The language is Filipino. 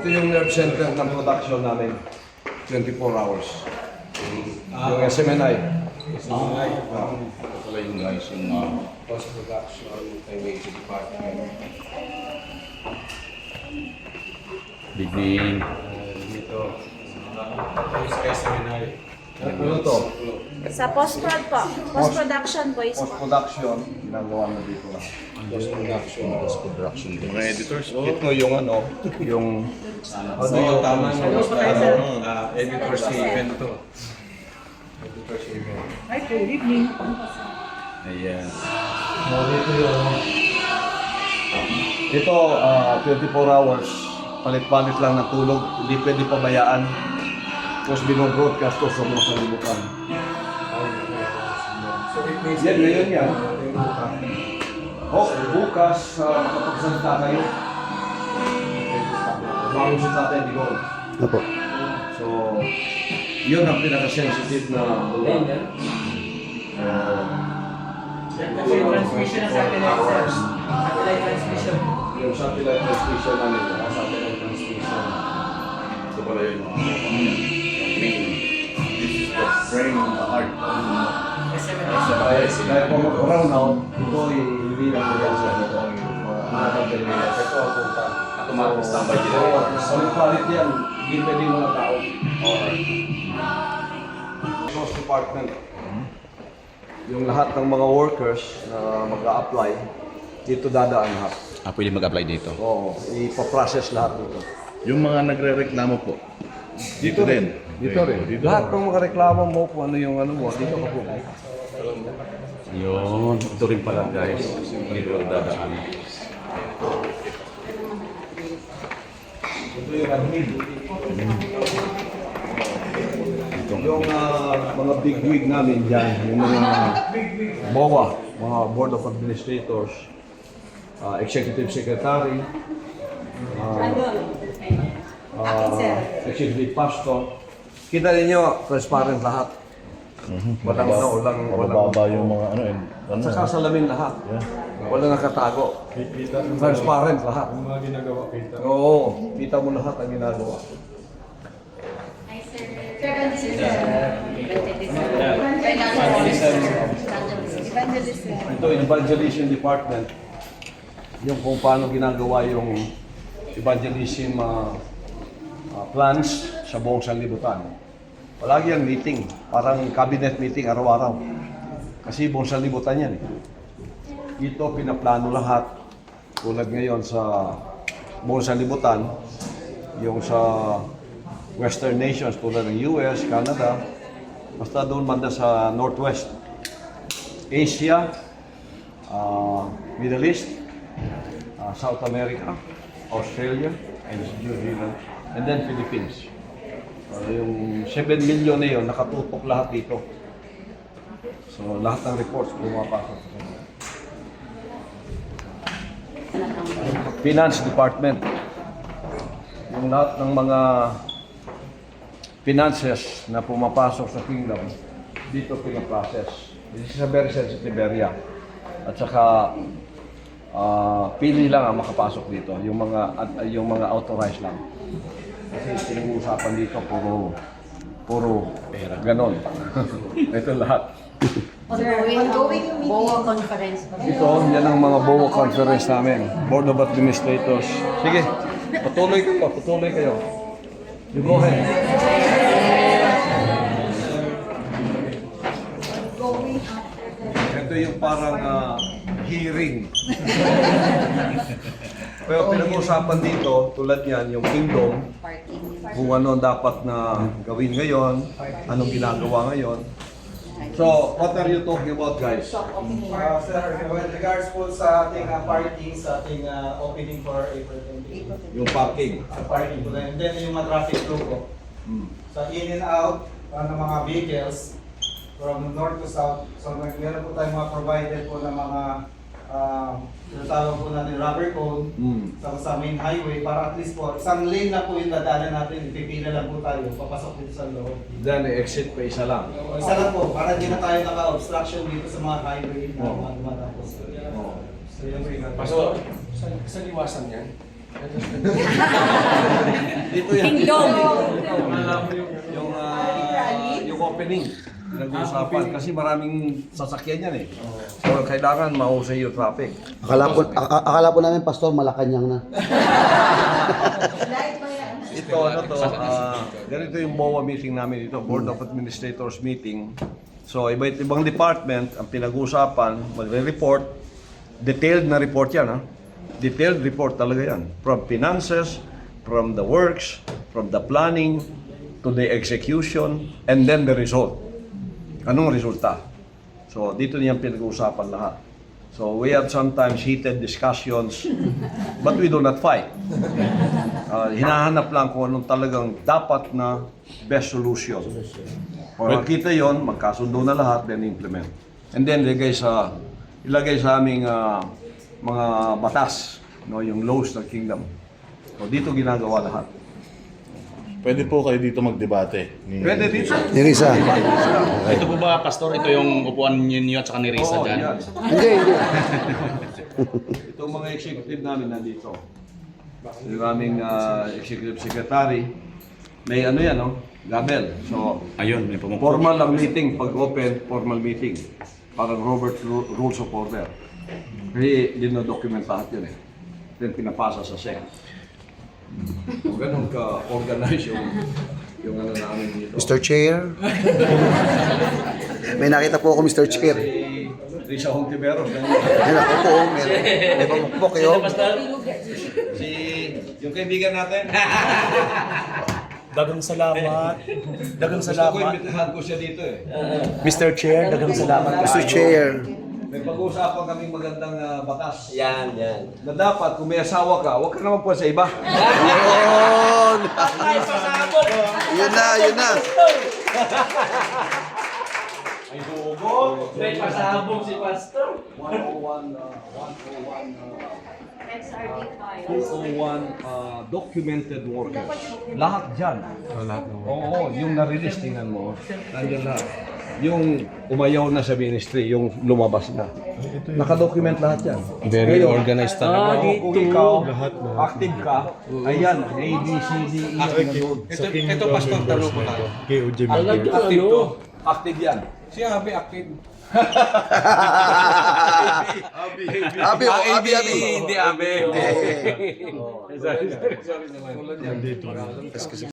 Ito yung nerve center ng production namin. 24 hours. Yung SMNI. SMNI. Ito pala yung guys, yung Post-production technology department. beginning. Dito. Ito yung SMNI. Ano to? Sa post-prod po. Post-production po is po. Post-production, ginagawa na dito lang. Post-production. Mga editors, oh. Ito yung ano, yung... Ano yung tama na editor's event to. Editor's event. Hi, good evening. Ayan. Ito, 24 hours, palit-palit lang ng tulog, hindi pwede pabayaan. Tapos binobroadcast ko sa mga salibutan. Yan, ngayon yan. Bukas, makapagsalita kayo. Bago sa tatay, di ko. Opo. So, yun ang pinaka-sensitive na tulog. Kasi yung transmission ng satellite, sir. Satellite transmission. Yung satellite transmission namin, satellite transmission. Ito pala yung main. This is the brain, the heart. Dahil po mag-around now, ito ay hindi lang ko yan sa ito. Ito ang punta. Automatic standby din. Sa mga palit yan, hindi pwede mga tao. Alright. Source department. Yung lahat ng mga workers na mag-a-apply, dito dadaan lahat. Pwede mag-apply dito. Oo, ipaprocess lahat dito. Yung mga nagre-reklamo po, dito din. Dito rin. Lahat ng mga reklamo mo kung ano yung ano mo, dito ka po. Yun. Ito rin pala guys. Dito dadaan. Ito yung admin. Yung mga bigwig namin dyan, yung mga BOA, mga Board of Administrators, Executive Secretary, Executive Pastor. Kita ninyo, transparent lahat. Walang Mababa yung mga ano eh. Saka salamin lahat. Walang nakatago. Transparent lahat. Yung mga ginagawa kita. Oo, kita mo lahat ang ginagawa. Ito, evangelism department. Yung kung paano ginagawa yung evangelism plans sa buong sanlibutan. Palagi ang meeting, parang cabinet meeting araw-araw. Kasi buong sanlibutan yan eh. Ito, pinaplano lahat. Tulad ngayon sa buong sanlibutan, yung sa Western nations tulad ng US, Canada, basta doon banda sa Northwest, Asia, Middle East, South America, Australia, and New Zealand, and then Philippines. Yung 7 million na yun, nakatutok lahat dito. So lahat ng reports pumapasok. Finance Department. Yung lahat ng mga finances na pumapasok sa kingdom, dito pinaprocess. This is a very sensitive area. At saka, pili lang ang makapasok dito, yung mga authorized lang. Kasi pinag-uusapan dito, puro pera. Ganon. Ito lahat. Ongoing BOA conference. Ito, yan ang mga BOA conference namin. Board of Administrators. Sige, patuloy kayo. You go ahead. Ito yung parang hearing. Pero pinag-uusapan dito, tulad yan, yung kingdom, kung ano dapat na gawin ngayon, anong ginagawa ngayon. So, what are you talking about, guys? Sir, with regards po sa ating parking, sa ating opening for April 20. Yung parking. Sa parking po. And then yung mga traffic flow po. Sa in and out ng mga vehicles from north to south. So, meron po tayong mga provided po ng mga tinatawag po natin rubber cone sa main highway para at least po isang lane na po yung dadaanan natin, ipipila lang po tayo papasok dito sa loob. Then, exit pa isa lang. Isa lang po, para hindi na tayo naka-obstruction dito sa mga highway na dumatapos. So yun po yung Pastor, sa liwasan yan, Dito yan. Kingdom. Yung opening. Nag-uusapan kasi maraming sasakyan yan eh. So kailangan mahusay yung traffic. Akala po namin, Pastor, Malacanang na. Ito, ganito yung BOA meeting namin dito, Board of Administrators meeting. So, iba't ibang department ang pinag-uusapan, magre-report, detailed na report yan, ha? Detailed report talaga yan. From finances, from the works, from the planning, to the execution, and then the result. Anong resulta? So, dito niyang pinag-uusapan lahat. So, we have sometimes heated discussions, but we do not fight. Hinahanap lang kung anong talagang dapat na best solution. Kung makita yon, magkasundo na lahat, then implement. And then ilagay sa aming mga batas, no, yung laws ng kingdom. So dito ginagawa lahat. Pwede po kayo dito magdebate. Pwede dito. Yung isa. Ito po ba, Pastor? Ito yung upuan ninyo at saka ni Risa Oo, dyan? yan. Hindi. Itong mga executive namin nandito. Yung aming executive secretary, may ano yan, no? Gabel. So, Ayun, may pumupo. formal ang meeting, pag open, formal meeting. Parang Robert Rules of Order. Kasi dinodocument lahat yun eh. Then pinapasa sa SEC. So, ganun ka-organize yung ano namin dito. Mr. Chair. May nakita po ako, Mr. Chair. Si Risa Hontiveros. Ayun ako po, may pamukpok kayo. Si yung kaibigan natin. Dagang salamat. Dagang Gusto ko salamat. imbitahan ko siya dito eh. Mr. Chair, dagang salamat. Mr. Chair. May pag-uusapan kaming magandang batas. Yan. Na dapat kung may asawa ka, huwag ka naman po sa iba. Yun! Yun na. Ay hugot. May pasabog si Pastor. 101 documented workers. Lahat dyan. Oo, yung na-release, tingnan mo. Nandiyan lahat. Yung umayaw na sa ministry, yung lumabas na. Nakadocument lahat yan. Very Ngayon, organized talaga. kung ikaw, active ka, ayan, A, B, C, D, E, Ito Pastor, tanong ko lang. active to. Active yan. Si Abi active. Abi, abi. Hindi Abi. Sorry naman.